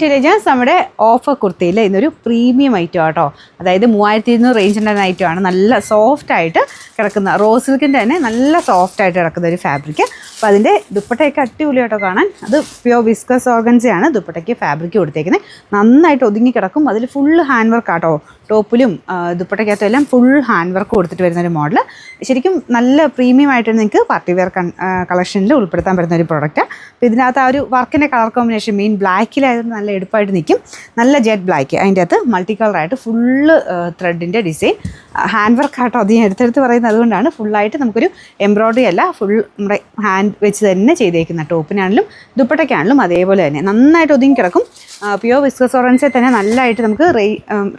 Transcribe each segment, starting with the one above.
ടെലിജൻസ് നമ്മുടെ ഓഫർ കുർത്തിയിൽ ഇന്നൊരു premium item ആട്ടോ. അതായത് 3200 റേഞ്ചിൻ്റെ ഐറ്റമാണ്. നല്ല സോഫ്റ്റ് ആയിട്ട് കിടക്കുന്ന റോസ് സിൽക്കിൻ്റെ തന്നെ നല്ല സോഫ്റ്റ് ആയിട്ട് കിടക്കുന്ന ഒരു ഫാബ്രിക്. അപ്പോൾ അതിൻ്റെ ദുപ്പട്ടയൊക്കെ അടിപൊളിയായിട്ടോ കാണാൻ. അത് പ്യുവർ വിസ്കസ് ഓർഗൻസയാണ് ദുപ്പട്ടയ്ക്ക് ഫാബ്രിക് കൊടുത്തേക്കുന്നത്. നന്നായിട്ട് ഒതുങ്ങി കിടക്കും. അതിൽ ഫുൾ ഹാൻഡ് വർക്ക് ആട്ടോ. ടോപ്പിലും ദുപ്പട്ടയ്ക്കകത്തും എല്ലാം ഫുൾ ഹാൻഡ് വർക്ക് കൊടുത്തിട്ട് വരുന്നൊരു മോഡൽ. ശരിക്കും നല്ല പ്രീമിയം ആയിട്ട് നിങ്ങൾക്ക് പാർട്ടി വെയർ കളക്ഷനിൽ ഉൾപ്പെടുത്താൻ പറ്റുന്ന ഒരു പ്രോഡക്റ്റാണ്. അപ്പോൾ ഇതിനകത്ത് ആ ഒരു വർക്കിൻ്റെ കളർ കോമ്പിനേഷൻ മെയിൻ ബ്ലാക്കിലായതുകൊണ്ട് നല്ല എടുപ്പായിട്ട് നിൽക്കും. നല്ല ജെറ്റ് ബ്ലാക്ക്, അതിൻ്റെ അകത്ത് മൾട്ടി കളറായിട്ട് ഫുള്ള് ത്രെഡിൻ്റെ ഡിസൈൻ ഹാൻഡ് വർക്ക് ആട്ടോ. അത് ഞാൻ എടുത്തെടുത്ത് പറയുന്നത് അതുകൊണ്ടാണ്. ഫുള്ളായിട്ട് നമുക്കൊരു എംബ്രോയ്ഡറി അല്ല, ഫുൾ നമ്മുടെ ഹാൻഡ് വെച്ച് തന്നെ ചെയ്തേക്കുന്ന ടോപ്പിനാണെങ്കിലും ദുപ്പട്ടയ്ക്കാണെങ്കിലും അതേപോലെ തന്നെ നന്നായിട്ട് ഒതുങ്ങി കിടക്കും. പ്യുവർ വിസ്കസ് ഓർഗൻസിൽ തന്നെ നല്ലതായിട്ട് നമുക്ക്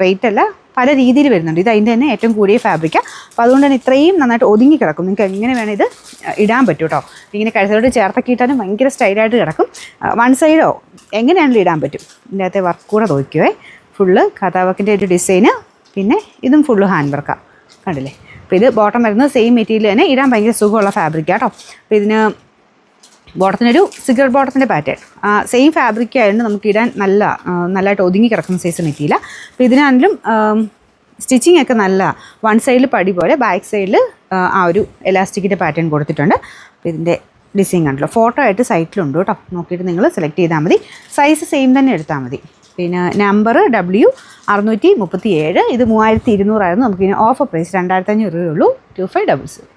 റേറ്റ് അല്ല പല രീതിയിൽ വരുന്നുണ്ട്. ഇത് അതിൻ്റെ തന്നെ ഏറ്റവും കൂടിയ ഫാബ്രിക്കാണ്. അപ്പോൾ അതുകൊണ്ട് തന്നെ ഇത്രയും നന്നായിട്ട് ഒതുങ്ങി കിടക്കും. നിങ്ങൾക്ക് എങ്ങനെ വേണം ഇത് ഇടാൻ പറ്റും കേട്ടോ. ഇങ്ങനെ കഴുത്തോട് ചേർത്തൊക്കെ ഇട്ടാലും ഭയങ്കര സ്റ്റൈലായിട്ട് കിടക്കും. വൺ സൈഡോ എങ്ങനെയാണെങ്കിലും ഇടാൻ പറ്റും. ഇതിൻ്റെ അകത്തെ വർക്ക് കൂടെ നോക്കുവേ. ഫുള്ള് കഥാവർക്കിൻ്റെ ഒരു ഡിസൈന്, പിന്നെ ഇതും ഫുള്ള് ഹാൻഡ് വർക്കാണ്. കണ്ടില്ലേ? അപ്പോൾ ഇത് ബോട്ടം വരുന്നത് സെയിം മെറ്റീരിയൽ തന്നെ, ഇടാൻ ഭയങ്കര സുഖമുള്ള ഫാബ്രിക്കാണ് കേട്ടോ. അപ്പോൾ ഇതിന് ബോട്ടത്തിനൊരു സിഗരറ്റ് ബോട്ടത്തിൻ്റെ പാറ്റേൺ സെയിം ഫാബ്രിക് ആയതുകൊണ്ട് നമുക്ക് ഇടാൻ നല്ലതായിട്ട് ഒതുങ്ങി കിടക്കുന്ന സൈസ് മെറ്റീരിയൽ. അപ്പോൾ ഇതിനാണെങ്കിലും സ്റ്റിച്ചിങ് ഒക്കെ നല്ല വൺ സൈഡിൽ പടി പോലെ, ബാക്ക് സൈഡിൽ ആ ഒരു എലാസ്റ്റിക്കിൻ്റെ പാറ്റേൺ കൊടുത്തിട്ടുണ്ട്. അപ്പോൾ ഇതിൻ്റെ ഡിസൈൻ കണ്ടല്ലോ, ഫോട്ടോ ആയിട്ട് സൈറ്റിലുണ്ട് കേട്ടോ. നോക്കിയിട്ട് നിങ്ങൾ സെലക്ട് ചെയ്താൽ മതി. സൈസ് സെയിം തന്നെ എടുത്താൽ മതി. പിന്നെ നമ്പർ W637. ഇത് 3200 ആയിരുന്നു. നമുക്കിനി ഓഫർ പ്രൈസ് 2500 രൂപയേ ഉള്ളൂ. 2500.